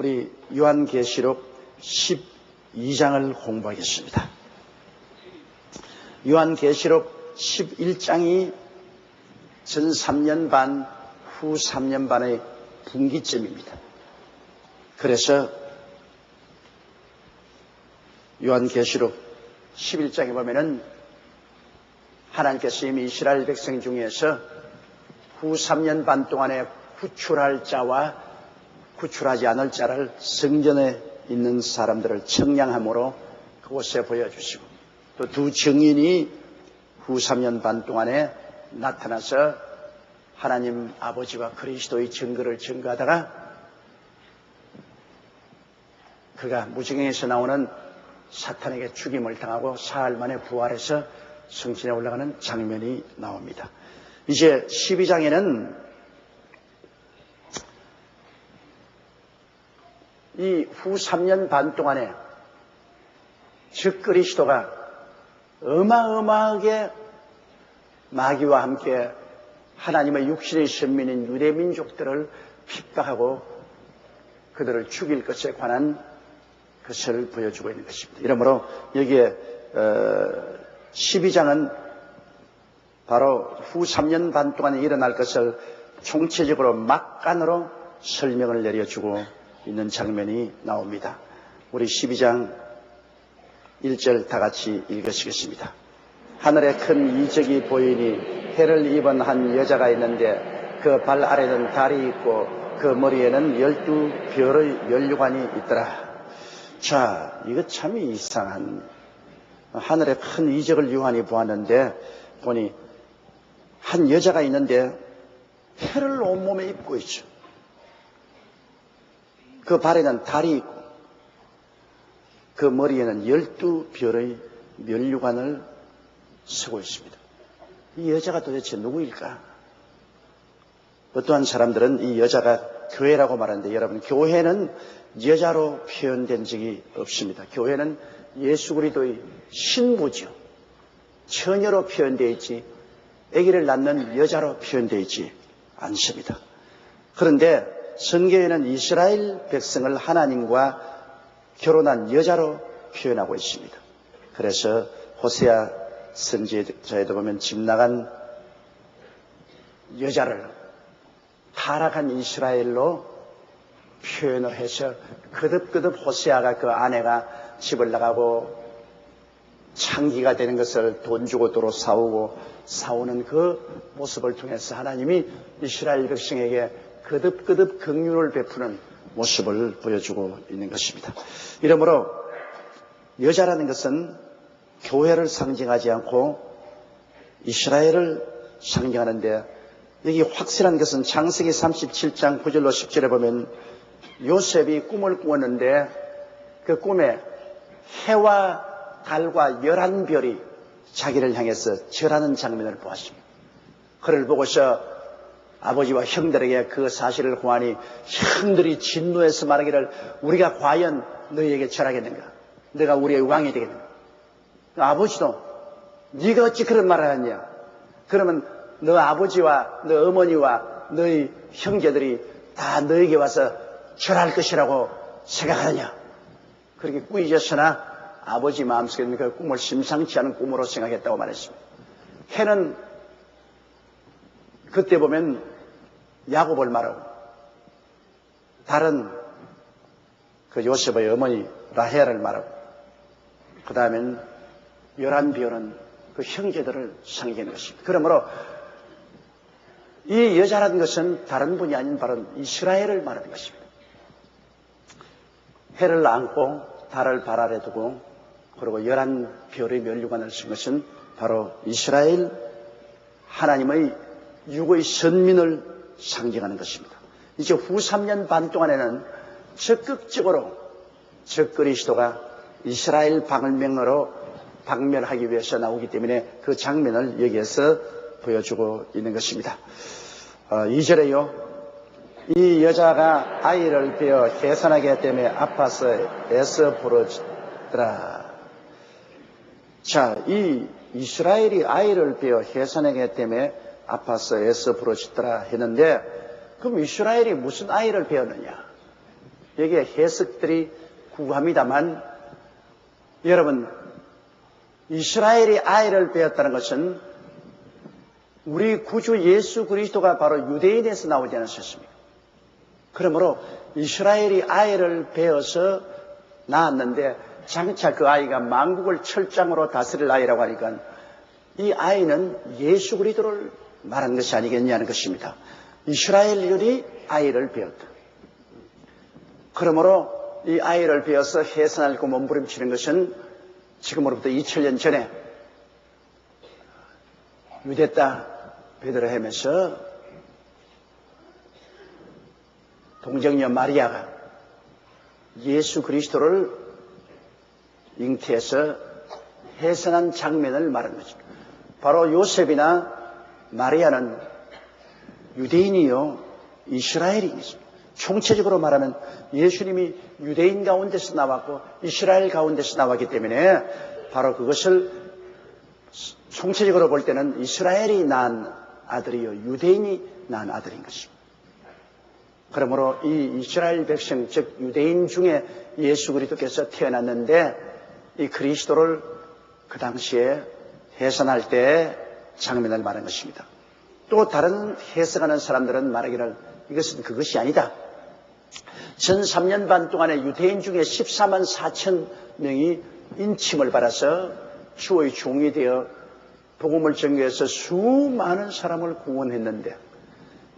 우리 요한계시록 12장을 공부하겠습니다. 요한계시록 11장이 전 3년 반, 후 3년 반의 분기점입니다. 그래서 요한계시록 11장에 보면은 하나님께서 이미 이스라엘 백성 중에서 후 3년 반 동안에 구출할 자와 구출하지 않을 자를 성전에 있는 사람들을 청량함으로 그곳에 보여주시고 또 두 증인이 후 3년 반 동안에 나타나서 하나님 아버지와 그리스도의 증거를 증거하다가 그가 무지경에서 나오는 사탄에게 죽임을 당하고 사흘 만에 부활해서 성신에 올라가는 장면이 나옵니다. 이제 12장에는 이 후 3년 반 동안에 즉 그리스도가 어마어마하게 마귀와 함께 하나님의 육신의 선민인 유대민족들을 핍박하고 그들을 죽일 것에 관한 것을 보여주고 있는 것입니다. 이러므로 여기에 12장은 바로 후 3년 반 동안에 일어날 것을 총체적으로 막간으로 설명을 내려주고 있는 장면이 나옵니다. 우리 12장 1절 다 같이 읽으시겠습니다. 하늘에 큰 이적이 보이니 해를 입은 한 여자가 있는데 그 발 아래는 달이 있고 그 머리에는 12별의 면류관이 있더라. 자, 이거 참 이상한, 하늘에 큰 이적을 요한이 보았는데 보니 한 여자가 있는데 해를 온몸에 입고 있죠. 그 발에는 달이 있고 그 머리에는 12별의 면류관을 쓰고 있습니다. 이 여자가 도대체 누구일까? 어떠한 사람들은 이 여자가 교회라고 말하는데 여러분, 교회는 여자로 표현된 적이 없습니다. 교회는 예수 그리스도의 신부죠. 처녀로 표현되어 있지 아기를 낳는 여자로 표현되어 있지 않습니다. 그런데 성경에는 이스라엘 백성을 하나님과 결혼한 여자로 표현하고 있습니다. 그래서 호세아 선지자에도 보면 집 나간 여자를 타락한 이스라엘로 표현을 해서 거듭거듭 호세아가 그 아내가 집을 나가고 창기가 되는 것을 돈 주고 도로 싸우는 그 모습을 통해서 하나님이 이스라엘 백성에게 거듭거듭 긍휼을 베푸는 모습을 보여주고 있는 것입니다. 이러므로 여자라는 것은 교회를 상징하지 않고 이스라엘을 상징하는데 여기 확실한 것은 창세기 37장 9절로 10절에 보면 요셉이 꿈을 꾸었는데 그 꿈에 해와 달과 11별이 자기를 향해서 절하는 장면을 보았습니다. 그를 보고서 아버지와 형들에게 그 사실을 고하니 형들이 진노해서 말하기를 우리가 과연 너희에게 절하겠는가? 너가 우리의 왕이 되겠는가? 아버지도 네가 어찌 그런 말을 하냐? 그러면 너 아버지와 너 어머니와 너희 형제들이 다 너에게 와서 절할 것이라고 생각하느냐? 그렇게 꾸짖었으나 아버지 마음속에는 그 꿈을 심상치 않은 꿈으로 생각했다고 말했습니다. 해는 그때 보면 야곱을 말하고 달은 그 요셉의 어머니 라헬을 말하고 그 다음엔 11별은 그 형제들을 상징하는 것입니다. 그러므로 이 여자라는 것은 다른 분이 아닌 바로 이스라엘을 말하는 것입니다. 해를 안고 달을 발 아래 두고 그리고 11별의 면류관을 쓴 것은 바로 이스라엘 하나님의 육의 선민을 상징하는 것입니다. 이제 후 3년 반 동안에는 적극적으로 적 그리스도가 이스라엘 방을명으로 박멸하기 위해서 나오기 때문에 그 장면을 여기에서 보여주고 있는 것입니다. 2절에요. 이 여자가 아이를 베어 해산하게 했기 때문에 아파서 애써 부르짖더라. 자, 이 이스라엘이 아이를 베어 해산하게 했기 때문에 아파서 애써 부르짖더라 했는데 그럼 이스라엘이 무슨 아이를 베었느냐? 여기에 해석들이 구합니다만 여러분 이스라엘이 아이를 배웠다는 것은 우리 구주 예수 그리스도가 바로 유대인에서 나오지 않으셨습니까? 그러므로 이스라엘이 아이를 배워서 낳았는데 장차 그 아이가 만국을 철장으로 다스릴 아이라고 하니까 이 아이는 예수 그리스도를 말하는 것이 아니겠냐는 것입니다. 이스라엘들이 아이를 배웠다. 그러므로 이 아이를 배워서 해산하고 몸부림치는 것은 지금으로부터 2000년 전에 유대 땅 베들레헴에서 동정녀 마리아가 예수 그리스도를 잉태해서 해산한 장면을 말하는 것입니다. 바로 요셉이나 마리아는 유대인이요 이스라엘인이죠. 총체적으로 말하면 예수님이 유대인 가운데서 나왔고 이스라엘 가운데서 나왔기 때문에 바로 그것을 총체적으로 볼 때는 이스라엘이 낳은 아들이요 유대인이 낳은 아들인 것입니다. 그러므로 이 이스라엘 백성 즉 유대인 중에 예수 그리스도께서 태어났는데 이 그리스도를 그 당시에 해산할 때 장면을 말한 것입니다. 또 다른 해석하는 사람들은 말하기를 이것은 그것이 아니다. 전 3년 반 동안에 유대인 중에 14만 4천 명이 인침을 받아서 주의 종이 되어 복음을 전개해서 수많은 사람을 구원했는데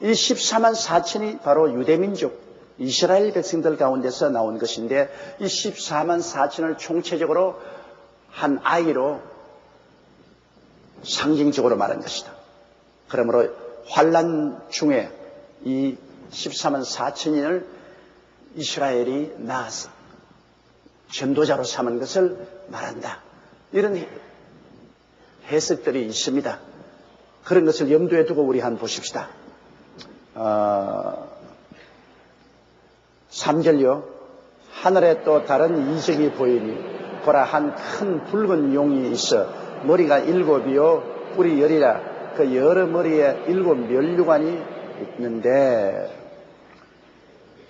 이 14만 4천이 바로 유대민족 이스라엘 백성들 가운데서 나온 것인데 이 14만 4천을 총체적으로 한 아이로 상징적으로 말한 것이다. 그러므로 환난 중에 이 14만 4천인을 이스라엘이 낳아서 전도자로 삼은 것을 말한다. 이런 해석들이 있습니다. 그런 것을 염두에 두고 우리 한번 보십시다. 3절요. 하늘에 또 다른 이적이 보이니 보라 한 큰 붉은 용이 있어 머리가 7이요 뿔이 10이라 그 여러 머리에 7 면류관이 있는데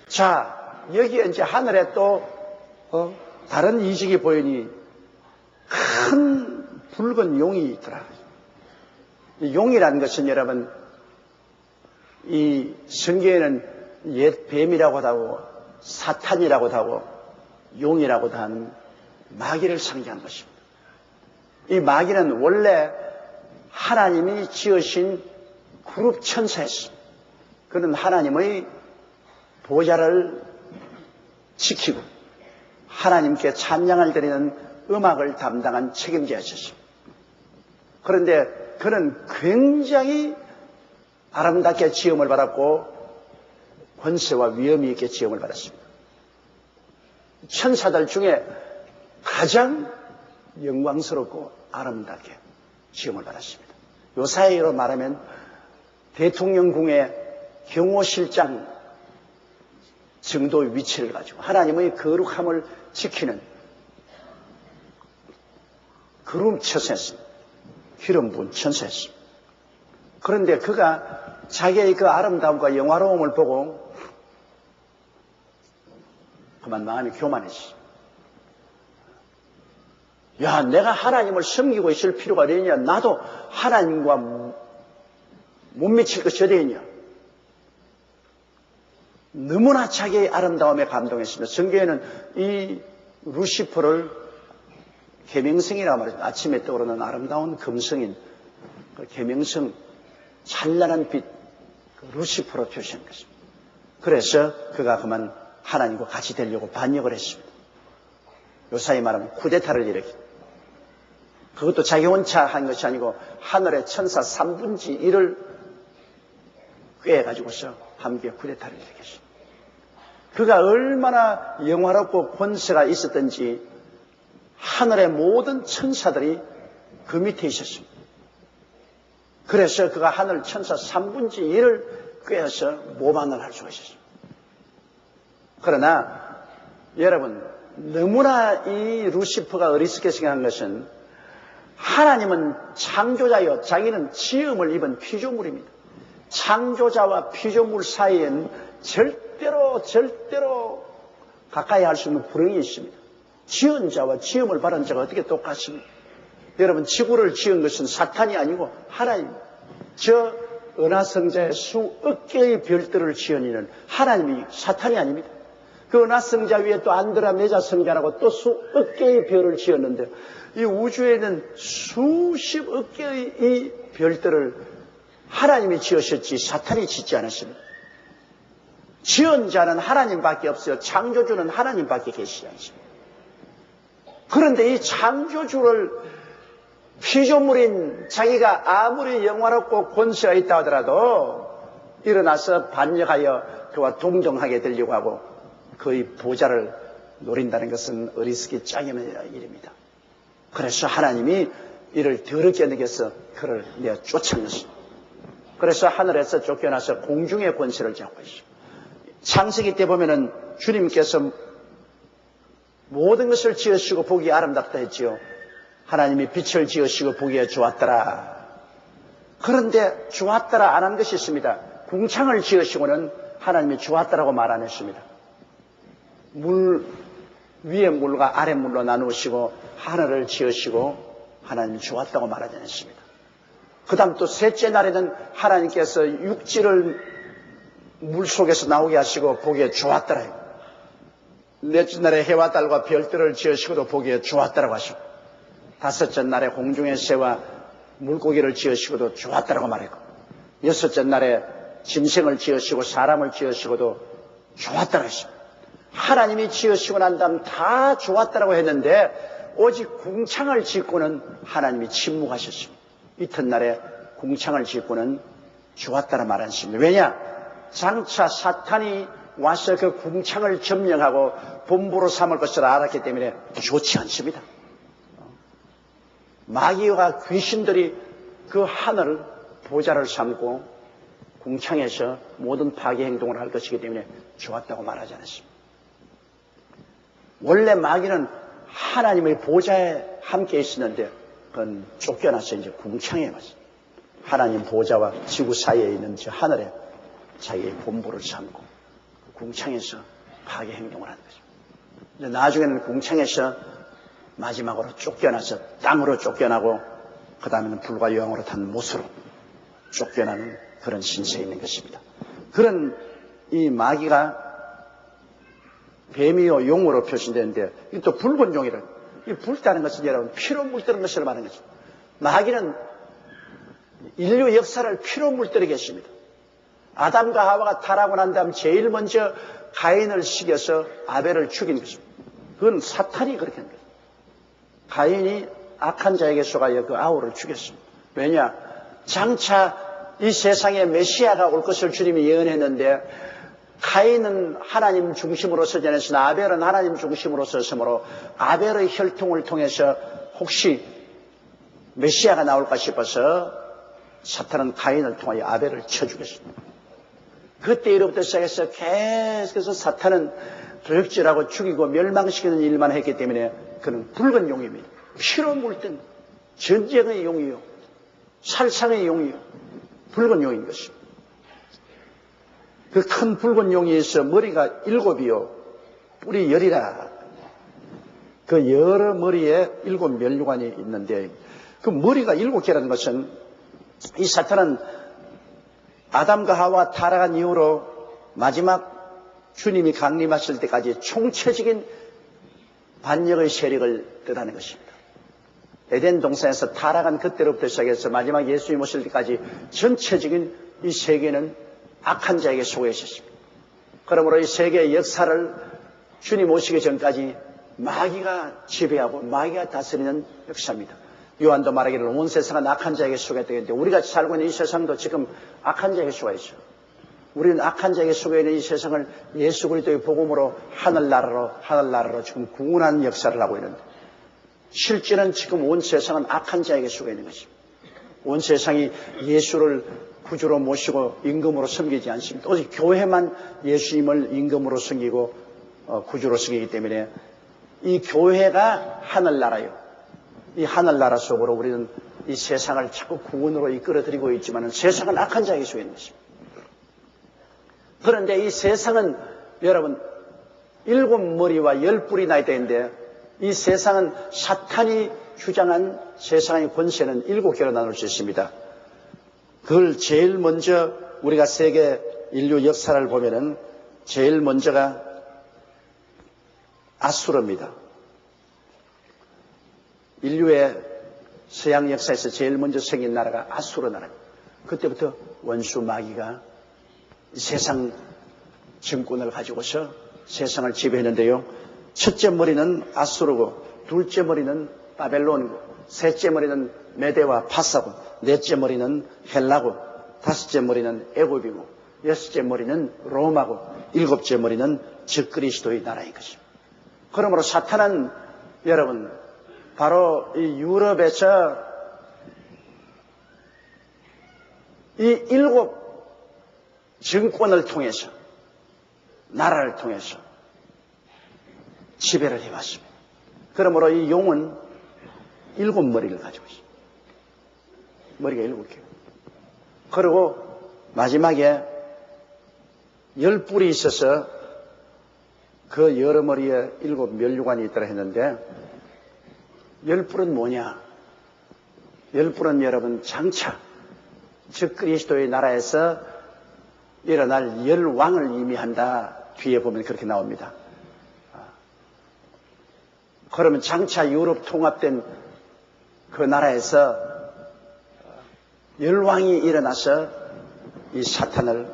자 여기에 이제 하늘에 또 다른 이적이 보이니 큰 붉은 용이 있더라. 이 용이라는 것은 여러분 이 성경에는 옛 뱀이라고도 하고 사탄이라고도 하고 용이라고도 하는 마귀를 상징한 것입니다. 이 마귀는 원래 하나님이 지으신 그룹 천사였습니다. 그는 하나님의 보좌를 지키고 하나님께 찬양을 드리는 음악을 담당한 책임자였습니다. 그런데 그는 굉장히 아름답게 지음을 받았고 권세와 위엄이 있게 지음을 받았습니다. 천사들 중에 가장 영광스럽고 아름답게 지음을 받았습니다. 요 사이로 말하면 대통령궁의 경호실장 정도의 위치를 가지고 하나님의 거룩함을 지키는 그룹 천사였습니다. 기름 부은 천사였습니다. 그런데 그가 자기의 그 아름다움과 영화로움을 보고 그만 마음이 교만해졌습니다. 야, 내가 하나님을 섬기고 있을 필요가 되냐? 나도 하나님과 못 미칠 것이 어디 있냐? 너무나 자기의 아름다움에 감동했습니다. 성경에는 이 루시퍼를 계명성이라고 말해요. 아침에 떠오르는 아름다운 금성인 그 계명성 찬란한 빛 루시퍼로 표시한 것입니다. 그래서 그가 그만 하나님과 같이 되려고 반역을 했습니다. 요사이 말하면 쿠데타를 일으킨 그것도 자기 혼자 한 것이 아니고 하늘의 천사 3분의 1을 꿰가지고서 함께 쿠데타를 일으켰습니다. 그가 얼마나 영화롭고 권세가 있었던지 하늘의 모든 천사들이 그 밑에 있었습니다. 그래서 그가 하늘 천사 3분의 1을 꿰어서 모방을 할 수가 있었습니다. 그러나 여러분 너무나 이 루시퍼가 어리석게 생각한 것은 하나님은 창조자여 자기는 지음을 입은 피조물입니다. 창조자와 피조물 사이엔 절대로 가까이 할 수 있는 불응이 있습니다. 지은 자와 지음을 받은 자가 어떻게 똑같습니까? 여러분, 지구를 지은 것은 사탄이 아니고 하나님입니다. 저 은하성자의 수억 개의 별들을 지은 이는 하나님이, 사탄이 아닙니다. 그 은하성자 위에 또 안드로메다 성자라고 또 수억 개의 별을 지었는데, 이 우주에는 수십억 개의 이 별들을 하나님이 지으셨지 사탄이 짓지 않았습니다. 지은 자는 하나님밖에 없어요. 창조주는 하나님밖에 계시지 않습니다. 그런데 이 창조주를 피조물인 자기가 아무리 영화롭고 권세가 있다 하더라도 일어나서 반역하여 그와 동정하게 되려고 하고 그의 보좌를 노린다는 것은 어리석기 짝이 없는 일입니다. 그래서 하나님이 이를 더럽게 여겨서 그를 내어 쫓은 것입니다. 그래서 하늘에서 쫓겨나서 공중의 권세를 잡고 있습니다. 창세기 때 보면은 주님께서 모든 것을 지으시고 보기에 아름답다 했지요. 하나님이 빛을 지으시고 보기에 좋았더라. 그런데 좋았더라 안 한 것이 있습니다. 궁창을 지으시고는 하나님이 좋았더라고 말 안 했습니다. 물 위의 물과 아래 물로 나누시고 하늘을 지으시고 하나님이 좋았다고 말하지 않았습니다. 그 다음 또 셋째 날에는 하나님께서 육지를 물 속에서 나오게 하시고 보기에 좋았더라. 넷째 날에 해와 달과 별들을 지으시고도 보기에 좋았더라고 하시고, 다섯째 날에 공중의 새와 물고기를 지으시고도 좋았더라고 말했고, 여섯째 날에 짐승을 지으시고 사람을 지으시고도 좋았더라고 했습니다. 하나님이 지으시고 난 다음 다 좋았더라고 했는데 오직 궁창을 짓고는 하나님이 침묵하셨습니다. 이튿날에 궁창을 짓고는 좋았다라 말 않습니다. 왜냐? 장차 사탄이 와서 그 궁창을 점령하고 본부로 삼을 것을 알았기 때문에 좋지 않습니다. 마귀와 귀신들이 그 하늘을 보좌를 삼고 궁창에서 모든 파괴 행동을 할 것이기 때문에 좋았다고 말하지 않았습니다. 원래 마귀는 하나님의 보좌에 함께 있었는데 그건 쫓겨나서 이제 궁창에 왔습니다. 하나님 보좌와 지구 사이에 있는 저 하늘에 자기의 본부를 삼고 궁창에서 파괴 행동을 하는 것입니다. 나중에는 궁창에서 마지막으로 쫓겨나서 땅으로 쫓겨나고 그 다음에는 불과 요항으로 탄 못으로 쫓겨나는 그런 신세에 있는 것입니다. 그런 이 마귀가 뱀이요 용으로 표시되는데 또 붉은 용이라, 이 붉다는 것은 여러분 피로 물들은 것을 말하는 거죠. 마귀는 인류 역사를 피로 물들이게 했습니다. 아담과 하와가 타락하고 난 다음 제일 먼저 가인을 시켜서 아벨을 죽인 것입니다. 그건 사탄이 그렇게 한 거예요. 가인이 악한 자에게 속아여 그 아우를 죽였습니다. 왜냐? 장차 이 세상에 메시아가 올 것을 주님이 예언했는데 가인은 하나님 중심으로서 전했으나 아벨은 하나님 중심으로서 서므로 아벨의 혈통을 통해서 혹시 메시아가 나올까 싶어서 사탄은 가인을 통하여 아벨을 쳐 죽였습니다. 그때로부터 시작해서 계속해서 사탄은 도적질하고 죽이고 멸망시키는 일만 했기 때문에 그는 붉은 용입니다. 피로 물든 전쟁의 용이요, 살상의 용이요, 붉은 용인 것입니다. 그 큰 붉은 용이에서 머리가 7이요, 뿔이 10이라. 그 여러 머리에 7 면류관이 있는데 그 머리가 7개라는 것은 이 사탄은 아담과 하와 타락한 이후로 마지막 주님이 강림하실 때까지 총체적인 반역의 세력을 뜻하는 것입니다. 에덴 동산에서 타락한 그때로부터 시작해서 마지막 예수님 오실 때까지 전체적인 이 세계는 악한 자에게 속해 있었습니다. 그러므로 이 세계의 역사를 주님 오시기 전까지 마귀가 지배하고 마귀가 다스리는 역사입니다. 요한도 말하기를 온 세상은 악한 자에게 속해 있는데 우리가 살고 있는 이 세상도 지금 악한 자에게 속해 있어요. 우리는 악한 자에게 속해 있는 이 세상을 예수 그리스도의 복음으로 하늘나라로 지금 구원하는 역사를 하고 있는데 실제는 지금 온 세상은 악한 자에게 속해 있는 것입니다. 온 세상이 예수를 구주로 모시고 임금으로 섬기지 않습니다. 오직 교회만 예수님을 임금으로 섬기고 구주로 섬기기 때문에 이 교회가 하늘나라요. 이 하늘나라 속으로 우리는 이 세상을 자꾸 구원으로 이끌어들이고 있지만 세상은 악한 자에게 속해 있는 것입니다. 그런데 이 세상은 여러분 7머리와 10뿔이 나야 되는데 이 세상은 사탄이 주장한 세상의 권세는 7개로 나눌 수 있습니다. 그걸 제일 먼저 우리가 세계 인류 역사를 보면은 제일 먼저가 아수르입니다. 인류의 서양 역사에서 제일 먼저 생긴 나라가 아수르 나라입니다. 그때부터 원수 마귀가 세상 정권을 가지고서 세상을 지배했는데요. 첫째 머리는 아수르고, 둘째 머리는 바벨론이고, 셋째 머리는 메대와 파사고, 넷째 머리는 헬라고, 다섯째 머리는 애굽이고, 여섯째 머리는 로마고, 일곱째 머리는 적그리스도의 나라인 것입니다. 그러므로 사탄은 여러분 바로 이 유럽에서 이 7 정권을 통해서, 나라를 통해서 지배를 해왔습니다. 그러므로 이 용은 7머리를 가지고 있습니다. 머리가 7개. 그리고 마지막에 10뿔이 있어서 그 여러 머리에 7 면류관이 있다고 했는데 10뿔은 뭐냐? 10뿔은 여러분 장차 즉 그리스도의 나라에서 일어날 열왕을 의미한다. 뒤에 보면 그렇게 나옵니다. 그러면 장차 유럽 통합된 그 나라에서 열왕이 일어나서 이 사탄을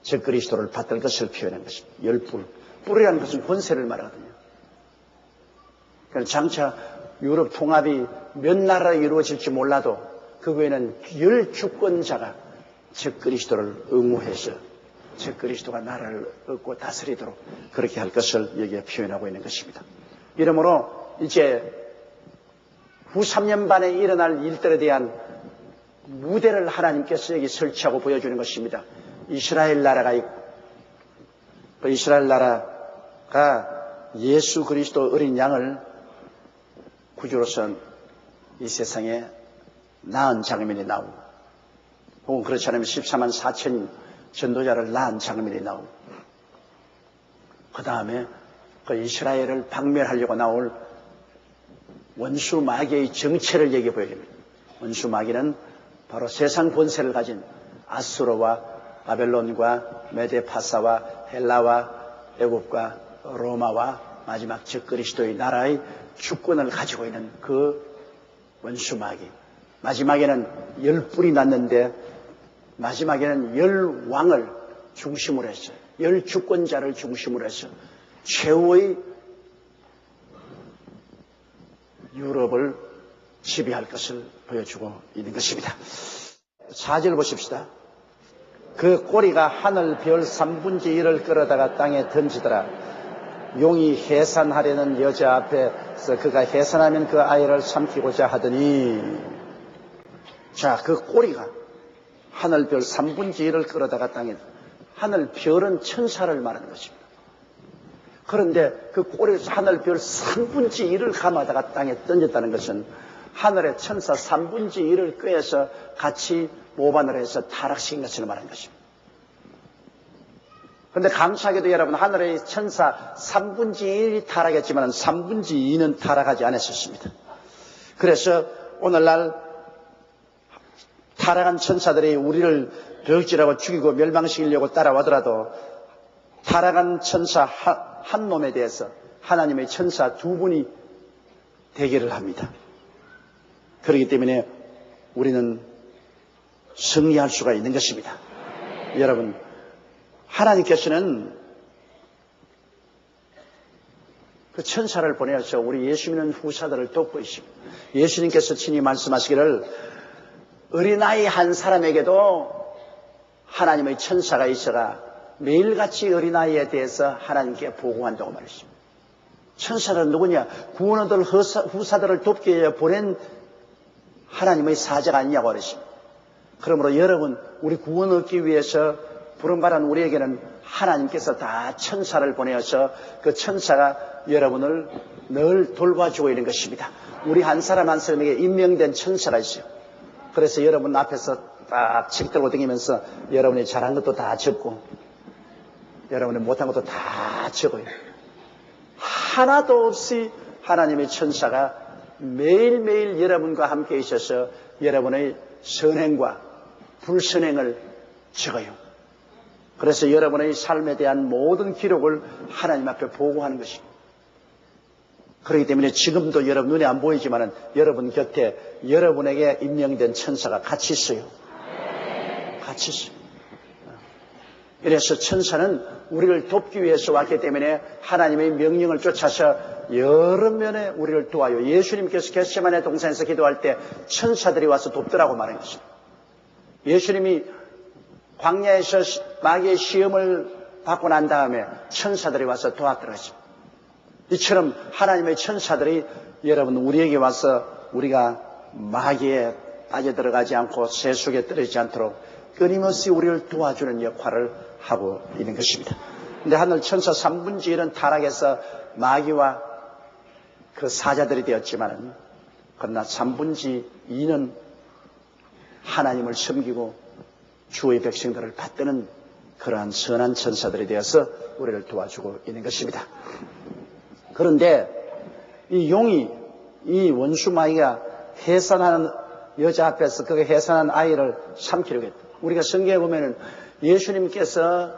즉 그리스도를 받들 것을 표현한 것입니다. 10뿔. 뿔이라는 것은 권세를 말하거든요. 그러니까 장차 유럽 통합이 몇 나라로 이루어질지 몰라도 그 외에는 10주권자가 즉 그리스도를 응호해서 즉 그리스도가 나라를 얻고 다스리도록 그렇게 할 것을 여기에 표현하고 있는 것입니다. 이러므로 이제 후 3년 반에 일어날 일들에 대한 무대를 하나님께서 여기 설치하고 보여주는 것입니다. 이스라엘 나라가 있고 그 이스라엘 나라가 예수 그리스도 어린 양을 구주로서 이 세상에 낳은 장면이 나오고 혹은 그렇지 않으면 14만 4천 전도자를 낳은 장면이 나오고 그 다음에 그 이스라엘을 박멸하려고 나올 원수 마귀의 정체를 얘기해 보여줍니다. 원수 마귀는 바로 세상 권세를 가진 아수르와 바벨론과 메데파사와 헬라와 애굽과 로마와 마지막 즉 그리스도의 나라의 주권을 가지고 있는 그 원수 마귀. 마지막에는 10뿔이 났는데 마지막에는 10왕을 중심으로 해서 10주권자를 중심으로 해서 최후의 유럽을 지배할 것을 보여주고 있는 것입니다. 4절 보십시다. 그 꼬리가 하늘 별 3분의 1을 끌어다가 땅에 던지더라. 용이 해산하려는 여자 앞에서 그가 해산하면 그 아이를 삼키고자 하더니 자, 그 꼬리가 하늘 별 3분의 1을 끌어다가 땅에 하늘 별은 천사를 말하는 것입니다. 그런데 그 꼬리에서 하늘 별 3분의 1을 감아다가 땅에 던졌다는 것은 하늘의 천사 3분의 1을 꿰어서 같이 모반을 해서 타락시킨 것을 말하는 것입니다. 그런데 감사하게도 여러분 하늘의 천사 3분의 1이 타락했지만 3분의 2는 타락하지 않았었습니다. 그래서 오늘날 타락한 천사들이 우리를 벽질하고 죽이고 멸망시키려고 따라와더라도 타락한 천사 한 놈에 대해서 하나님의 천사 2분이 대결을 합니다. 그렇기 때문에 우리는 승리할 수가 있는 것입니다. 여러분, 하나님께서는 그 천사를 보내서 우리 예수 믿는 후사들을 돕고 있습니다. 예수님께서 친히 말씀하시기를 어린아이 한 사람에게도 하나님의 천사가 있어가 매일같이 어린아이에 대해서 하나님께 보고한다고 말했습니다. 천사는 누구냐? 구원 얻을 후사들을 돕기 위해 보낸 하나님의 사자가 아니냐고 그랬습니다. 그러므로 여러분, 우리 구원 얻기 위해서 부름받은 우리에게는 하나님께서 다 천사를 보내어서 그 천사가 여러분을 늘 돌봐주고 있는 것입니다. 우리 한 사람 한 사람에게 임명된 천사가 있어요. 그래서 여러분 앞에서 딱 책 들고 다니면서 여러분이 잘한 것도 다 적고 여러분이 못한 것도 다 적어요. 하나도 없이 하나님의 천사가 매일매일 여러분과 함께 있어서 여러분의 선행과 불선행을 적어요. 그래서 여러분의 삶에 대한 모든 기록을 하나님 앞에 보고하는 것입니다. 그렇기 때문에 지금도 여러분 눈에 안 보이지만 여러분 곁에 여러분에게 임명된 천사가 같이 있어요. 같이 있어요. 그래서 천사는 우리를 돕기 위해서 왔기 때문에 하나님의 명령을 쫓아서 여러 면에 우리를 도와요. 예수님께서 겟세마네 동산에서 기도할 때 천사들이 와서 돕더라고 말한 것입니다. 예수님이 광야에서 마귀의 시험을 받고 난 다음에 천사들이 와서 도왔더라고요. 이처럼 하나님의 천사들이 여러분 우리에게 와서 우리가 마귀에 빠져들어가지 않고 세속에 떨어지지 않도록 끊임없이 우리를 도와주는 역할을 하고 있는 것입니다. 근데 하늘 천사 3분의 1은 타락해서 마귀와 그 사자들이 되었지만 그러나 3분의 2는 하나님을 섬기고 주의 백성들을 받드는 그러한 선한 천사들이 되어서 우리를 도와주고 있는 것입니다. 그런데 이 용이 이 원수 마귀가 해산하는 여자 앞에서 그 해산한 아이를 삼키려고 했다. 우리가 성경에 보면은 예수님께서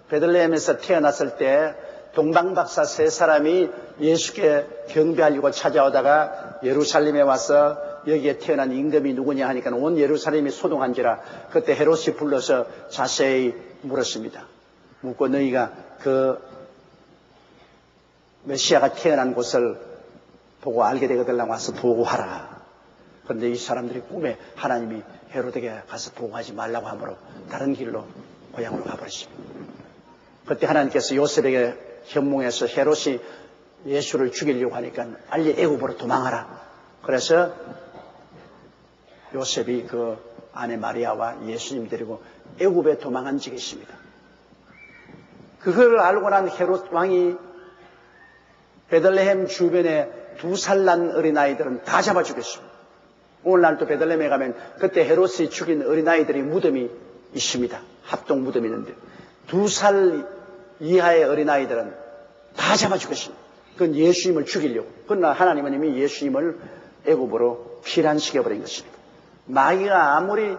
베들레헴에서 태어났을 때 동방박사 3사람이 예수께 경배하려고 찾아오다가 예루살렘에 와서 여기에 태어난 임금이 누구냐 하니까 온 예루살렘이 소동한지라 그때 헤롯이 불러서 자세히 물었습니다. 묻고 너희가 그 메시아가 태어난 곳을 보고 알게 되거들라고 와서 보고하라. 그런데 이 사람들이 꿈에 하나님이 헤롯에게 가서 보고하지 말라고 하므로 다른 길로 고향으로 가버렸습니다. 그때 하나님께서 요셉에게 현몽해서 헤롯이 예수를 죽이려고 하니까 빨리 애굽으로 도망하라. 그래서 요셉이 그 아내 마리아와 예수님 데리고 애굽에 도망한 적이 있습니다. 그걸 알고 난 헤롯 왕이 베들레헴 주변에 2살 난 어린아이들은 다 잡아 죽였습니다. 오늘날도 베들레헴에 가면 그때 헤롯이 죽인 어린아이들이 무덤이 있습니다. 합동 무덤이 있는데 2살 이하의 어린아이들은 다 잡아 죽였습니다. 그건 예수님을 죽이려고. 그러나 하나님은 이미 예수님을 애굽으로 피란시켜버린 것입니다. 마귀가 아무리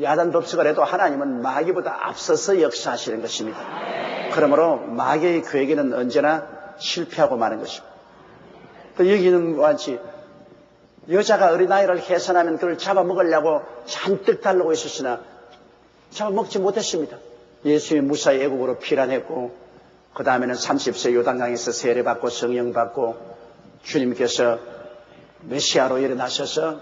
야단법석을 해도 하나님은 마귀보다 앞서서 역사하시는 것입니다. 그러므로 마귀의 계획에는 언제나 실패하고 마는 것입니다. 또 여기 있는 것 같이 여자가 어린아이를 해산하면 그걸 잡아먹으려고 잔뜩 달라고 있었으나 잡아먹지 못했습니다. 예수님이 무사히 애국으로 피란했고 그 다음에는 30세 요단강에서 세례받고 성령받고 주님께서 메시아로 일어나셔서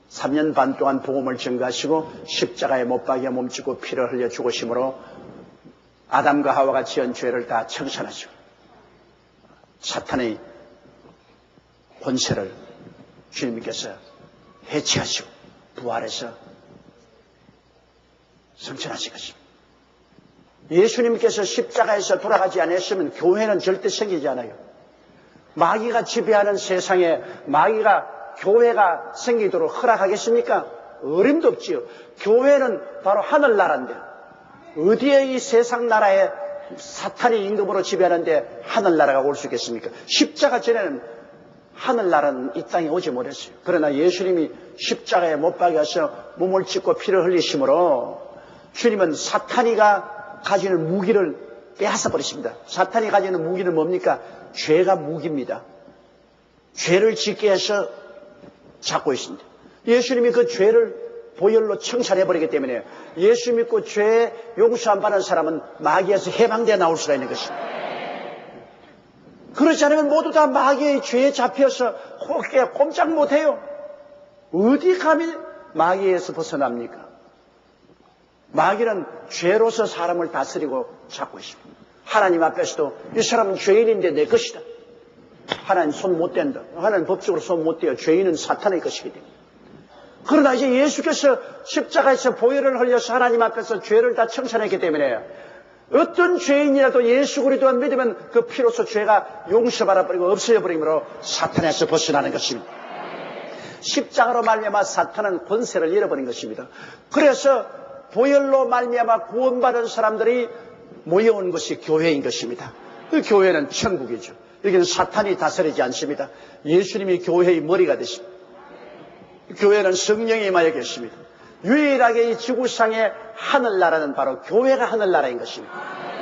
3년 반 동안 복음을 전가하시고 십자가에 못 박여 몸짓고 피를 흘려 죽으심으로 아담과 하와가 지은 죄를 다 청산하시고 사탄의 권세를 주님께서 해체하시고 부활해서 성천하신 것입니다. 예수님께서 십자가에서 돌아가지 않았으면 교회는 절대 생기지 않아요. 마귀가 지배하는 세상에 마귀가 교회가 생기도록 허락하겠습니까? 어림도 없지요. 교회는 바로 하늘나라인데 어디에 이 세상 나라에 사탄이 임금으로 지배하는데 하늘나라가 올 수 있겠습니까? 십자가 전에는 하늘나라는 이 땅에 오지 못했어요. 그러나 예수님이 십자가에 못 박여서 몸을 찢고 피를 흘리심으로 주님은 사탄이가 가지는 무기를 빼앗아 버리십니다. 사탄이 가지는 무기는 뭡니까? 죄가 무기입니다. 죄를 짓게 해서 잡고 있습니다. 예수님이 그 죄를 보혈로 청산해버리기 때문에 예수 믿고 죄 용서 안 받는 사람은 마귀에서 해방되어 나올 수가 있는 것입니다. 그렇지 않으면 모두 다 마귀의 죄에 잡혀서 꼼짝 못해요. 어디 감히 마귀에서 벗어납니까? 마귀는 죄로서 사람을 다스리고 잡고 있습니다. 하나님 앞에서도 이 사람은 죄인인데 내 것이다. 하나님 손 못 댄다. 하나님 법적으로 손 못 대요. 죄인은 사탄의 것이기 때문에. 그러나 이제 예수께서 십자가에서 보혈을 흘려서 하나님 앞에서 죄를 다 청산했기 때문에 어떤 죄인이라도 예수 그리스도만 믿으면 그 피로서 죄가 용서받아 버리고 없어져 버림으로 사탄에서 벗어나는 것입니다. 십자가로 말미암아 사탄은 권세를 잃어버린 것입니다. 그래서 보혈로 말미암아 구원받은 사람들이 모여온 것이 교회인 것입니다. 그 교회는 천국이죠. 여기는 사탄이 다스리지 않습니다. 예수님이 교회의 머리가 되십니다. 교회는 성령이 임하여 계십니다. 유일하게 이 지구상의 하늘나라는 바로 교회가 하늘나라인 것입니다.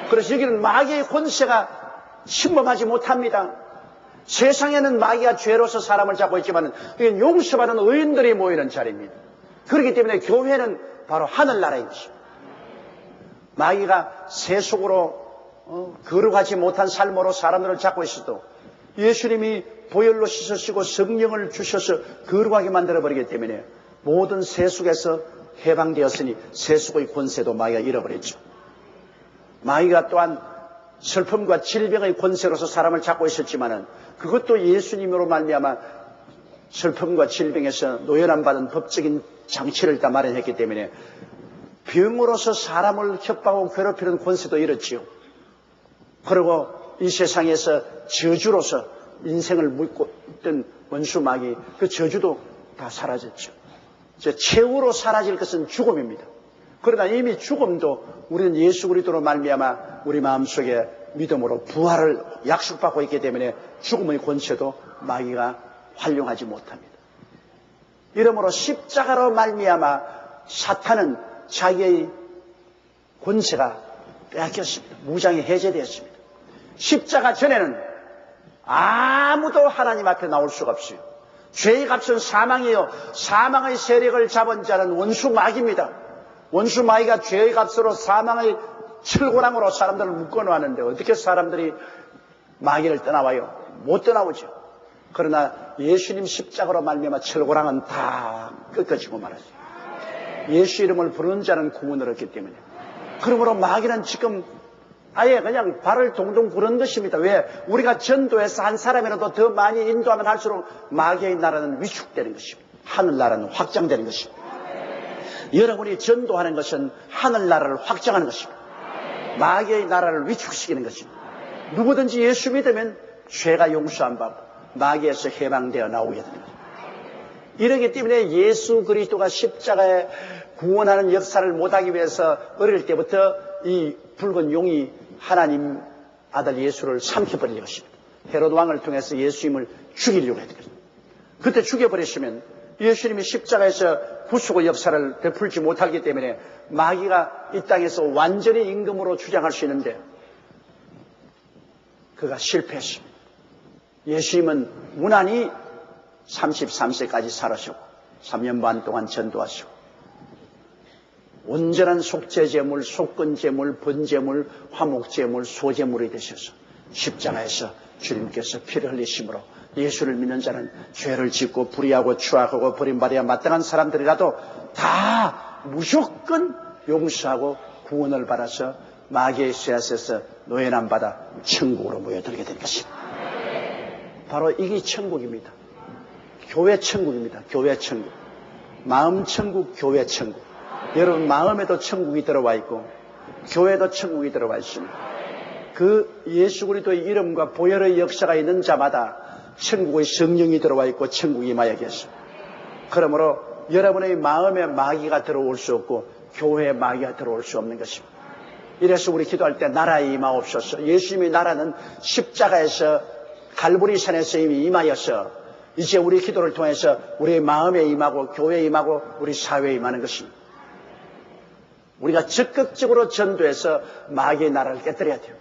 그래서 여기는 마귀의 권세가 침범하지 못합니다. 세상에는 마귀가 죄로서 사람을 잡고 있지만 여기는 용서받은 의인들이 모이는 자리입니다. 그렇기 때문에 교회는 바로 하늘나라인 것입니다. 마귀가 세속으로 거룩하지 못한 삶으로 사람들을 잡고 있어도 예수님이 보혈로 씻으시고 성령을 주셔서 거룩하게 만들어버리기 때문에 모든 세속에서 해방되었으니 세속의 권세도 마귀가 잃어버렸죠. 마귀가 또한 슬픔과 질병의 권세로서 사람을 잡고 있었지만은 그것도 예수님으로 말미암아 슬픔과 질병에서 노연함 받은 법적인 장치를 다 마련했기 때문에 병으로서 사람을 협박하고 괴롭히는 권세도 잃었지요. 그리고 이 세상에서 저주로서 인생을 묻고 있던 원수 마귀 그 저주도 다 사라졌죠. 최후로 사라질 것은 죽음입니다. 그러나 이미 죽음도 우리는 예수 그리스도로 말미암아 우리 마음속에 믿음으로 부활을 약속받고 있기 때문에 죽음의 권세도 마귀가 활용하지 못합니다. 이러므로 십자가로 말미암아 사탄은 자기의 권세가 빼앗겼습니다. 무장이 해제되었습니다. 십자가 전에는 아무도 하나님 앞에 나올 수가 없어요. 죄의 값은 사망이요 사망의 세력을 잡은 자는 원수 마귀입니다. 원수 마귀가 죄의 값으로 사망의 철고랑으로 사람들을 묶어놓았는데 어떻게 사람들이 마귀를 떠나와요? 못 떠나오죠. 그러나 예수님 십자가로 말미암아 철고랑은 다 꺾어지고 말하죠. 예수 이름을 부르는 자는 구원을 얻기 때문에. 그러므로 마귀는 지금 아예 그냥 발을 동동 구르는 것입니다. 왜? 우리가 전도해서 한 사람이라도 더 많이 인도하면 할수록 마귀의 나라는 위축되는 것입니다. 하늘나라는 확장되는 것입니다. 여러분이 전도하는 것은 하늘나라를 확장하는 것입니다. 마귀의 나라를 위축시키는 것입니다. 누구든지 예수 믿으면 죄가 용서한 받고 마귀에서 해방되어 나오게 됩니다. 이러기 때문에 예수 그리스도가 십자가에 구원하는 역사를 못하기 위해서 어릴 때부터 이 붉은 용이 하나님 아들 예수를 삼켜버릴 것입니다. 헤롯 왕을 통해서 예수님을 죽이려고 했던 것입니다. 그때 죽여버리시면 예수님이 십자가에서 구속의 역사를 베풀지 못하기 때문에 마귀가 이 땅에서 완전히 임금으로 주장할 수 있는데 그가 실패했습니다. 예수님은 무난히 33세까지 살으셨고 3년 반 동안 전도하시고 온전한 속죄제물, 속건제물, 번제물, 화목제물, 소제물이 되셔서 십자가에서 주님께서 피를 흘리심으로 예수를 믿는 자는 죄를 짓고 불의하고 추악하고 버림받아야 마땅한 사람들이라도 다 무조건 용서하고 구원을 받아서 마귀의 쇠앗에서 노예남 받아 천국으로 모여들게 된 것입니다. 바로 이게 천국입니다. 교회 천국입니다. 교회 천국. 마음 천국, 교회 천국. 여러분 마음에도 천국이 들어와 있고 교회도 천국이 들어와 있습니다. 그 예수 그리스도의 이름과 보혈의 역사가 있는 자마다 천국의 성령이 들어와 있고 천국이 임하여 계십니다. 그러므로 여러분의 마음에 마귀가 들어올 수 없고 교회에 마귀가 들어올 수 없는 것입니다. 이래서 우리 기도할 때 나라에 임하옵소서. 예수님의 나라는 십자가에서 갈보리산에서 이미 임하여서 이제 우리 기도를 통해서 우리의 마음에 임하고 교회에 임하고 우리 사회에 임하는 것입니다. 우리가 적극적으로 전도해서 마귀의 나라를 깨뜨려야 돼요.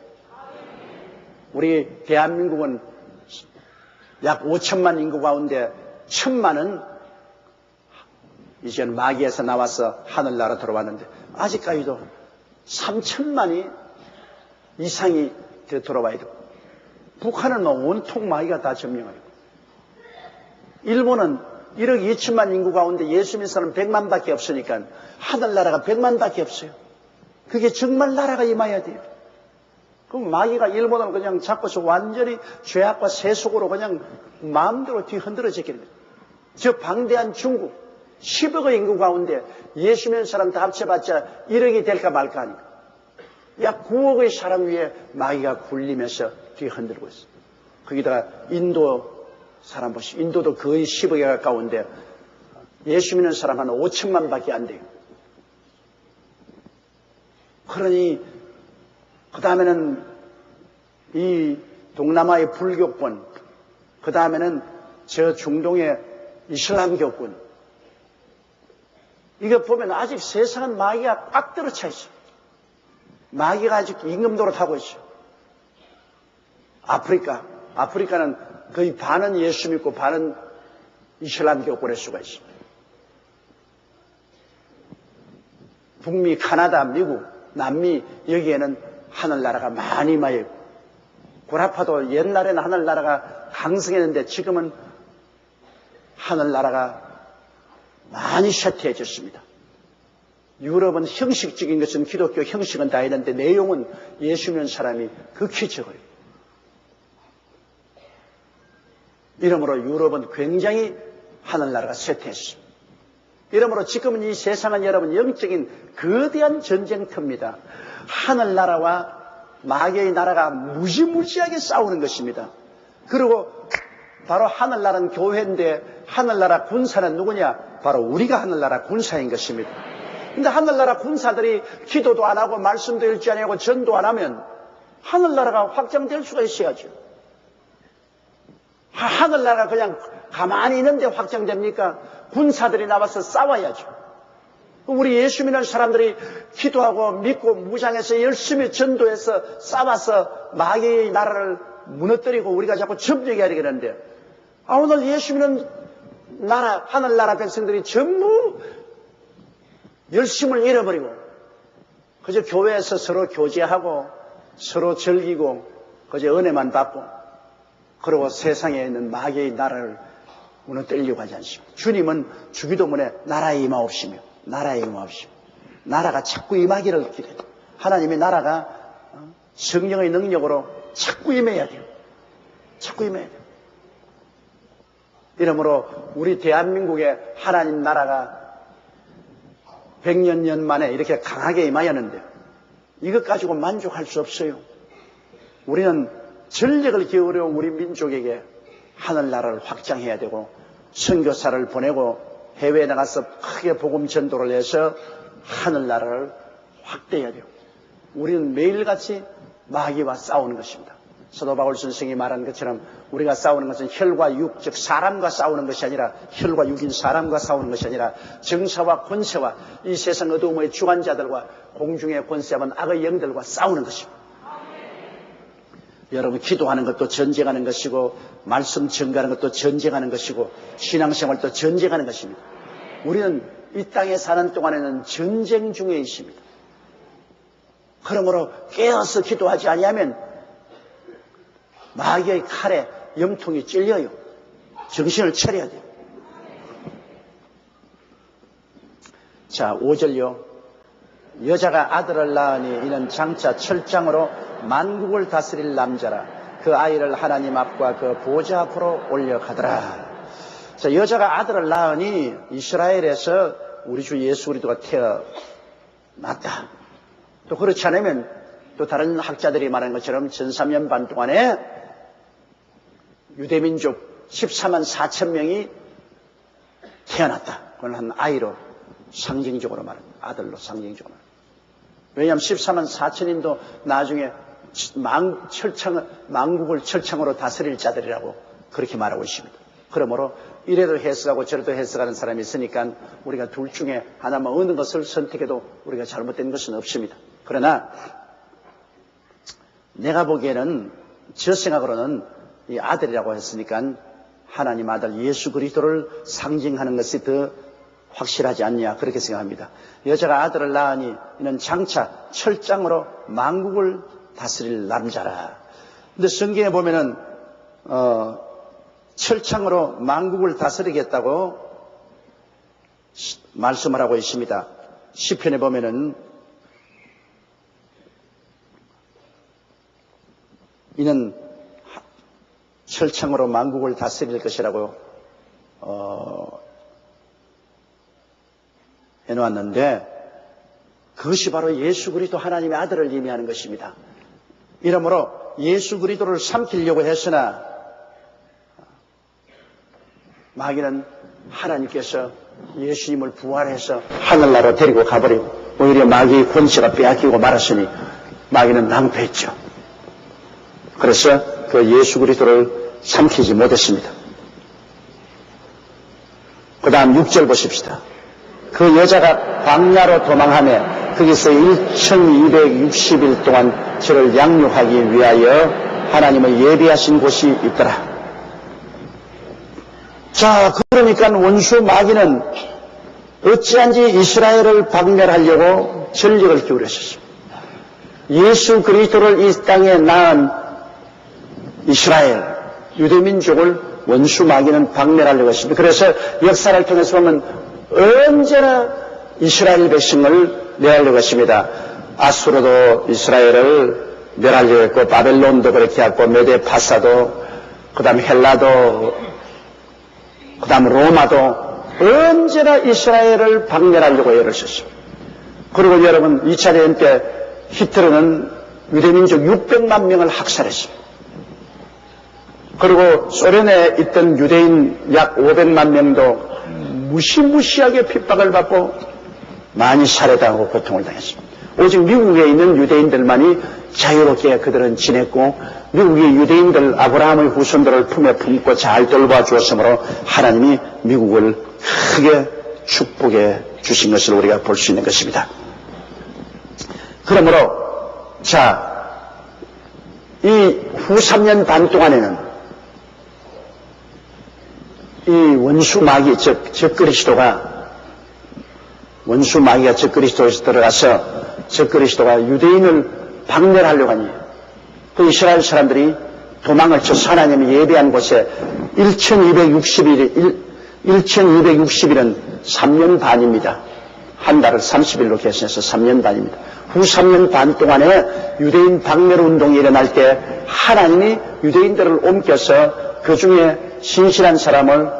우리 대한민국은 약 5천만 인구 가운데 1,000만은 이제는 마귀에서 나와서 하늘나라 들어왔는데 아직까지도 3천만이 이상이 들어와야 돼요. 북한은 온통 마귀가 다 점령하고 일본은 1억 2천만 인구 가운데 예수 믿는 사람 100만밖에 없으니까 하늘나라가 100만밖에 없어요. 그게 정말 나라가 임해야 돼요. 그럼 마귀가 일본을 그냥 잡고서 완전히 죄악과 세속으로 그냥 마음대로 뒤흔들어지게 됩니다. 저 방대한 중국 10억의 인구 가운데 예수 믿는 사람 다 합쳐봤자 1억이 될까 말까 하니까 약 9억의 사람 위에 마귀가 굴리면서 뒤흔들고 있어요. 거기다가 인도 사람 보시죠. 인도도 거의 10억에 가까운데 예수 믿는 사람 한 5천만 밖에 안 돼요. 그러니 그 다음에는 이 동남아의 불교권, 그 다음에는 저 중동의 이슬람교권. 이거 보면 아직 세상은 마귀가 꽉 들어차 있어. 마귀가 아직 임금노릇하고 있어. 아프리카는 거의 반은 예수 믿고 반은 이슬람교권의 수가 있어. 북미, 카나다, 미국, 남미 여기에는 하늘나라가 많이 임하여 있고, 고라파도 옛날에는 하늘나라가 강성했는데 지금은 하늘나라가 많이 쇠퇴해졌습니다. 유럽은 형식적인 것은 기독교 형식은 다 있는데 내용은 예수 믿는 사람이 극히 적어요. 이러므로 유럽은 굉장히 하늘나라가 쇠퇴했습니다. 이러므로 지금은 이 세상은 여러분 영적인 거대한 전쟁터입니다. 하늘나라와 마귀의 나라가 무지무지하게 싸우는 것입니다. 그리고 바로 하늘나라는 교회인데 하늘나라 군사는 누구냐? 바로 우리가 하늘나라 군사인 것입니다. 근데 하늘나라 군사들이 기도도 안 하고 말씀도 읽지 않고 전도 안 하면 하늘나라가 확장될 수가 있어야죠. 하늘나라가 그냥 가만히 있는데 확장됩니까? 군사들이 나와서 싸워야죠. 우리 예수 믿는 사람들이 기도하고 믿고 무장해서 열심히 전도해서 싸워서 마귀의 나라를 무너뜨리고 우리가 자꾸 점령해야 되겠는데, 오늘 예수 믿는 나라, 하늘나라 백성들이 전부 열심을 잃어버리고 그저 교회에서 서로 교제하고 서로 즐기고 그저 은혜만 받고 그리고 세상에 있는 마귀의 나라를 무너뜨리려고 하지 않습니다. 주님은 주기도문에 나라에 임하옵시며 나라에 임하옵시며 나라가 자꾸 임하기를 기대해요. 하나님의 나라가 성령의 능력으로 자꾸 임해야 돼요. 자꾸 임해야 돼요. 이러므로 우리 대한민국의 하나님 나라가 100년 만에 이렇게 강하게 임하였는데 이것 가지고 만족할 수 없어요. 우리는 전력을 기울여 우리 민족에게 하늘나라를 확장해야 되고 선교사를 보내고 해외에 나가서 크게 복음 전도를 해서 하늘나라를 확대해야 돼요. 우리는 매일같이 마귀와 싸우는 것입니다. 사도 바울 선생이 말한 것처럼 우리가 싸우는 것은 혈과 육, 즉 사람과 싸우는 것이 아니라 혈과 육인 사람과 싸우는 것이 아니라 정사와 권세와 이 세상 어두움의 주관자들과 공중의 권세와 악의 영들과 싸우는 것입니다. 여러분 기도하는 것도 전쟁하는 것이고 말씀 전가하는 것도 전쟁하는 것이고 신앙생활도 전쟁하는 것입니다. 우리는 이 땅에 사는 동안에는 전쟁 중에 있습니다. 그러므로 깨어서 기도하지 아니하면 마귀의 칼에 염통이 찔려요. 정신을 차려야 돼요. 자, 5절요. 여자가 아들을 낳으니 이는 장차 철장으로 만국을 다스릴 남자라. 그 아이를 하나님 앞과 그 보좌 앞으로 올려가더라. 자, 여자가 아들을 낳으니 이스라엘에서 우리 주 예수 그리스도가 태어났다. 또 그렇지 않으면 또 다른 학자들이 말하는 것처럼 1300년 반 동안에 유대민족 14만 4천 명이 태어났다. 그건 한 아이로 상징적으로 말합니다. 아들로 상징적으로 말합니다. 왜냐하면 14만 4천인도 나중에 만국을 철창으로 다스릴 자들이라고 그렇게 말하고 있습니다. 그러므로 이래도 해석하고 저래도 해석하는 사람이 있으니까 우리가 둘 중에 하나만 어느 것을 선택해도 우리가 잘못된 것은 없습니다. 그러나 내가 보기에는 저 생각으로는 이 아들이라고 했으니까 하나님 아들 예수 그리스도를 상징하는 것이 더 확실하지 않냐 그렇게 생각합니다. 여자가 아들을 낳으니 이는 장차 철장으로 만국을 다스릴 남자라. 근데 성경에 보면은 철창으로 만국을 다스리겠다고 말씀을 하고 있습니다. 시편에 보면은 이는 철창으로 만국을 다스릴 것이라고 해놓았는데 그것이 바로 예수 그리스도 하나님의 아들을 의미하는 것입니다. 이러므로 예수 그리스도를 삼키려고 했으나 마귀는 하나님께서 예수님을 부활해서 하늘나라로 데리고 가버리고 오히려 마귀의 권세가 빼앗기고 말았으니 마귀는 낭패했죠. 그래서 그 예수 그리스도를 삼키지 못했습니다. 그 다음 6절 보십시다. 그 여자가 광야로 도망하며 거기서 1260일 동안 저를 양육하기 위하여 하나님의 예비하신 곳이 있더라. 자, 그러니까 원수 마귀는 어찌한지 이스라엘을 박멸하려고 전력을 기울였었습니다. 예수 그리스도를 이 땅에 낳은 이스라엘, 유대민족을 원수 마귀는 박멸하려고 했습니다. 그래서 역사를 통해서 보면 언제나 이스라엘 백성을 멸하려고 했습니다. 아수르도 이스라엘을 멸하려고 했고, 바벨론도 그렇게 했고, 메데파사도, 그 다음 헬라도, 그 다음 로마도 언제나 이스라엘을 박멸하려고 애를 썼습니다. 그리고 여러분 2차 대전 때 히틀러는 유대민족 600만 명을 학살했습니다. 그리고 소련에 있던 유대인 약 500만 명도 무시무시하게 핍박을 받고 많이 살해당하고 고통을 당했습니다. 오직 미국에 있는 유대인들만이 자유롭게 그들은 지냈고, 미국의 유대인들 아브라함의 후손들을 품에 품고 잘 돌봐주었으므로 하나님이 미국을 크게 축복해 주신 것을 우리가 볼 수 있는 것입니다. 그러므로 자, 이 후 3년 반 동안에는 이 원수 마귀, 즉 원수 마귀가 적그리스도에서 들어가서 적그리스도가 유대인을 박멸하려고 하니 그 이스라엘 사람들이 도망을 쳐서 하나님이 예배한 곳에 1260일은 3년 반입니다. 한 달을 30일로 계산해서 3년 반입니다. 후 3년 반 동안에 유대인 박멸 운동이 일어날 때 하나님이 유대인들을 옮겨서 그 중에 신실한 사람을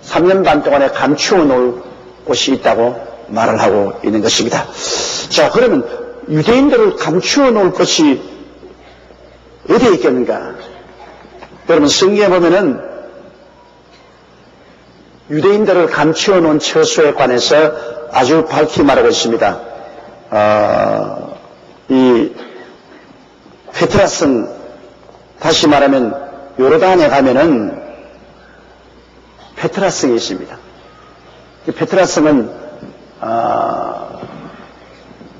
3년 반 동안에 감추어 놓을 곳이 있다고 말을 하고 있는 것입니다. 자, 그러면 유대인들을 감추어 놓을 것이 어디에 있겠는가? 여러분 성경에 보면은 유대인들을 감추어 놓은 처소에 관해서 아주 밝히 말하고 있습니다. 이 페트라성, 다시 말하면 요르단에 가면은 페트라성이 있습니다. 이 페트라성은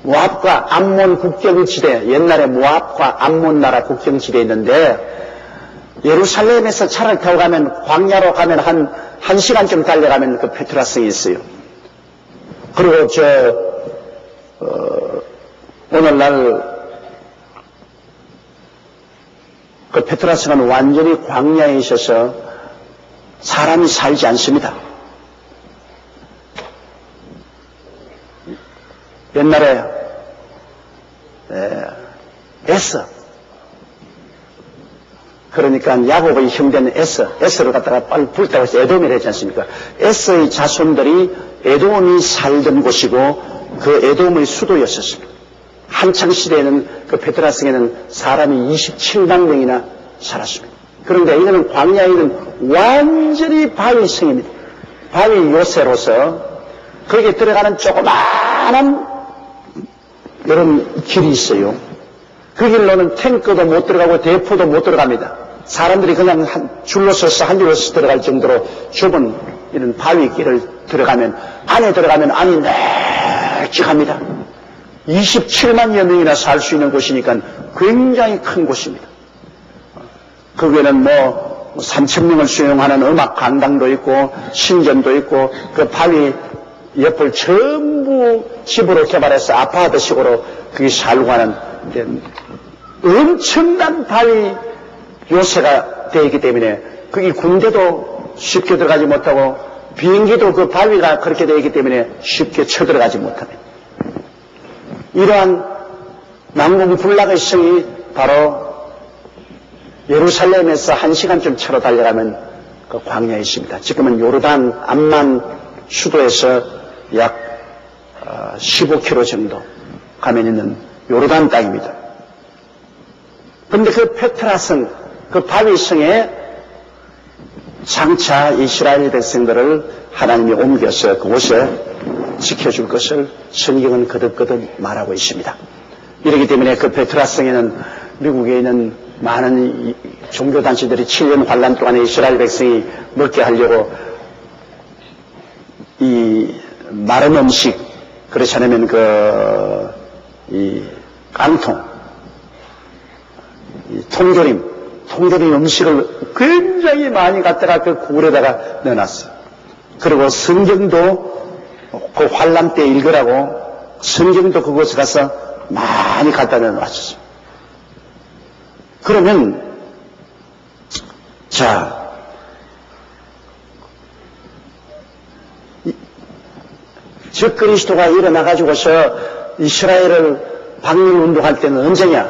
모압과 암몬 국경지대, 옛날에 모압과 암몬 나라 국경지대에 있는데, 예루살렘에서 차를 타고 가면, 광야로 가면 한 1시간쯤 달려가면 그 페트라성이 있어요. 그리고 오늘날 그 페트라성은 완전히 광야에 있어서 사람이 살지 않습니다. 옛날에 에서, 그러니까 야곱의 형제는 에서를 갖다가 빨리 불타고 해서 에돔이라 했지 않습니까? 에서의 자손들이 에돔이 살던 곳이고 그 에돔의 수도였었습니다. 한창 시대에는 그 페트라성에는 사람이 27만 명이나 살았습니다. 그런데 이거는 광야에 있는 완전히 바위성입니다. 바위 요새로서 거기에 들어가는 조그마한 이런 길이 있어요. 그 길로는 탱크도 못 들어가고 대포도 못 들어갑니다. 사람들이 그냥 줄로 서서 한 줄로 서서 들어갈 정도로 좁은 이런 바위 길을 들어가면, 안에 들어가면 안이 널찍합니다. 27만여 명이나 살 수 있는 곳이니까 굉장히 큰 곳입니다. 거기에는 3,000명을 수용하는 음악 강당도 있고 신전도 있고, 그 바위 옆을 전부 집으로 개발해서 아파트식으로 거기 살고 하는 엄청난 바위 요새가 되어 있기 때문에 거기 군대도 쉽게 들어가지 못하고 비행기도 그 바위가 그렇게 되어 있기 때문에 쉽게 쳐들어가지 못합니다. 이러한 난공불락의 성이 바로 예루살렘에서 1시간쯤 차로 달려가면 그 광야에 있습니다. 지금은 요르단 암만 수도에서 약 15km 정도 가면 있는 요르단 땅입니다. 그런데 그 페트라성, 그 바위성에 장차 이스라엘 백성들을 하나님이 옮겨서 그곳에 지켜줄 것을 성경은 거듭거듭 말하고 있습니다. 이렇기 때문에 그 베트라성에는 미국에 있는 많은 종교단체들이 7년 환란 동안에 이스라엘 백성이 먹게 하려고 이 마른 음식, 그렇지 않으면 이 깡통, 이 통조림 음식을 굉장히 많이 갖다가 그 굴에다가 넣어놨어요. 그리고 성경도 그 환란 때 읽으라고 성경도 그곳에 가서 많이 갖다 넣어놨었어요. 그러면 자, 즉 그리스도가 일어나가지고서 이스라엘을 박멸운동할 때는 언제냐?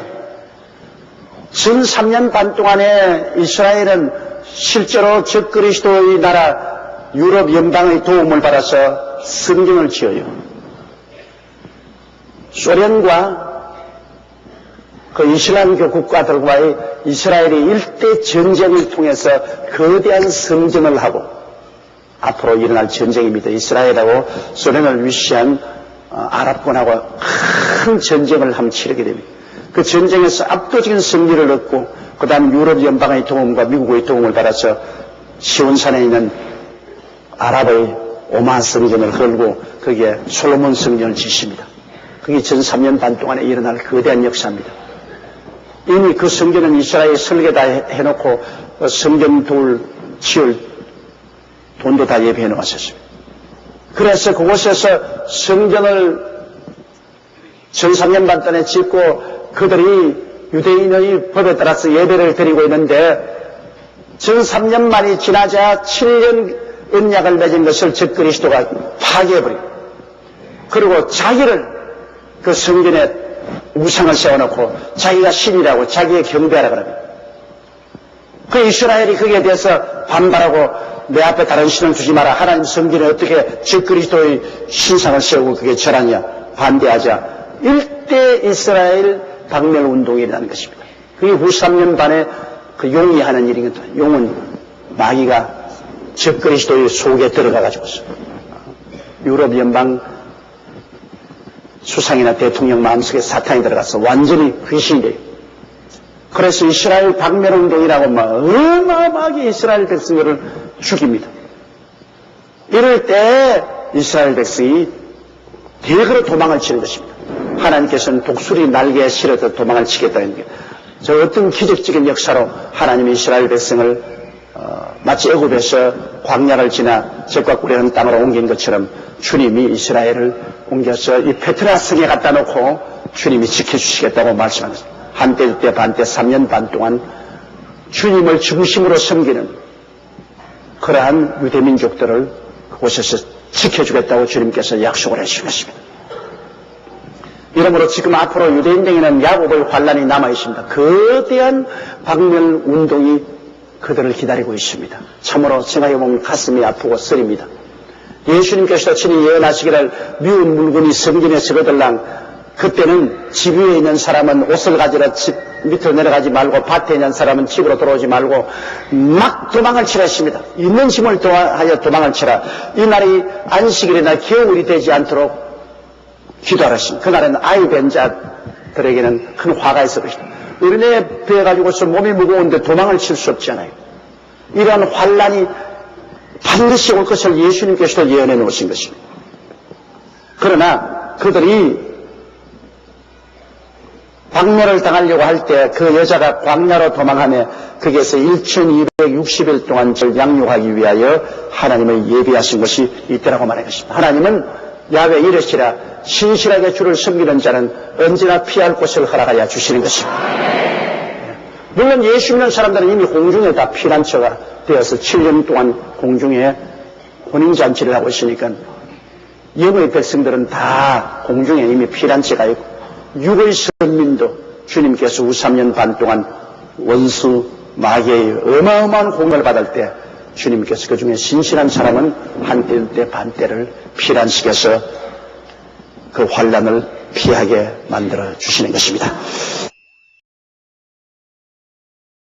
전 3년 반 동안에 이스라엘은 실제로 즉 그리스도의 나라 유럽 연방의 도움을 받아서 성경을 지어요. 소련과 그 이슬람교 국가들과의 이스라엘의 일대 전쟁을 통해서 거대한 성전을 하고 앞으로 일어날 전쟁입니다. 이스라엘하고 소련을 위시한 아랍권하고 큰 전쟁을 한번 치르게 됩니다. 그 전쟁에서 압도적인 승리를 얻고 그 다음 유럽 연방의 도움과 미국의 도움을 받아서 시온산에 있는 아랍의 오만 성전을 헐고 거기에 솔로몬 성전을 짓습니다. 그게 전 3년 반 동안에 일어날 거대한 역사입니다. 이미 그 성전은 이스라엘 설계 다 해놓고 성전 돌 지을 돈도 다 예비해 놓았었습니다. 그래서 그곳에서 성전을 전 3년 반 동안에 짓고 그들이 유대인의 법에 따라서 예배를 드리고 있는데 전 3년 만이 지나자 7년 언약을 맺은 것을 즉 그리스도가 파괴해버리고 그리고 자기를 그 성전에 우상을 세워놓고 자기가 신이라고 자기의 경배하라 그럽니다. 그 이스라엘이 거기에 대해서 반발하고 내 앞에 다른 신을 두지 마라. 하나님 성전에 어떻게 즉 그리스도의 신상을 세우고 그게 절하냐. 반대하자. 일대 이스라엘 박멸운동이 일어나는 것입니다. 그게 후 3년 반에 그 용이 하는 일이거든요. 용은 마귀가 즉 그리스도의 속에 들어가가지고서 유럽 연방 수상이나 대통령 마음속에 사탄이 들어가서 완전히 귀신이 돼요. 그래서 이스라엘 박멸운동이라고 막 어마어마하게 이스라엘 백성들을 죽입니다. 이럴 때 이스라엘 백성이 대거로 도망을 치는 것입니다. 하나님께서는 독수리 날개에 실어서 도망을 치겠다는 게 저 어떤 기적적인 역사로 하나님이 이스라엘 백성을 마치 애굽에서 광야를 지나 적과 꿀이라는 땅으로 옮긴 것처럼 주님이 이스라엘을 옮겨서 이 페트라 성에 갖다 놓고 주님이 지켜주시겠다고 말씀하셨습니다. 한때 때 반때 3년 반 동안 주님을 중심으로 섬기는 그러한 유대민족들을 그곳에서 지켜주겠다고 주님께서 약속을 해주신 것입니다. 이러므로 지금 앞으로 유대인에게는 야곱의 환란이 남아있습니다. 거대한 박멸운동이 그들을 기다리고 있습니다. 참으로 생각해보면 가슴이 아프고 쓰립니다. 예수님께서도 친히 예언하시기를 미운 물건이 성전에서 거들랑 그때는 집 위에 있는 사람은 옷을 가지러 집 밑으로 내려가지 말고 밭에 있는 사람은 집으로 들어오지 말고 막 도망을 치라 했습니다. 있는 짐을 하여 도망을 치라. 이 날이 안식일이나 겨울이 되지 않도록 기도하라 했습니다. 그날은 아이 벤 자들에게는 큰 화가 있을 것이다. 어린애 배워가지고서 몸이 무거운데 도망을 칠 수 없잖아요. 이러한 환란이 반드시 올 것을 예수님께서도 예언해 놓으신 것입니다. 그러나 그들이 박멸을 당하려고 할 때 그 여자가 광야로 도망하며 거기에서 1260일 동안 저를 양육하기 위하여 하나님을 예비하신 것이 있더라고 말한 것입니다. 하나님은 야훼 이르시라 신실하게 주를 섬기는 자는 언제나 피할 곳을 허락하여 주시는 것입니다. 물론 예수 믿는 사람들은 이미 공중에 다 피난처가 되어서 7년 동안 공중에 혼인잔치를 하고 있으니까 영의 백성들은 다 공중에 이미 피난처가 있고 육의 선민도 주님께서 후 3년 반 동안 원수 마귀의 어마어마한 공격을 받을 때 주님께서 그 중에 신실한 사람은 한때 반때를 피난시켜서 그 환란을 피하게 만들어 주시는 것입니다.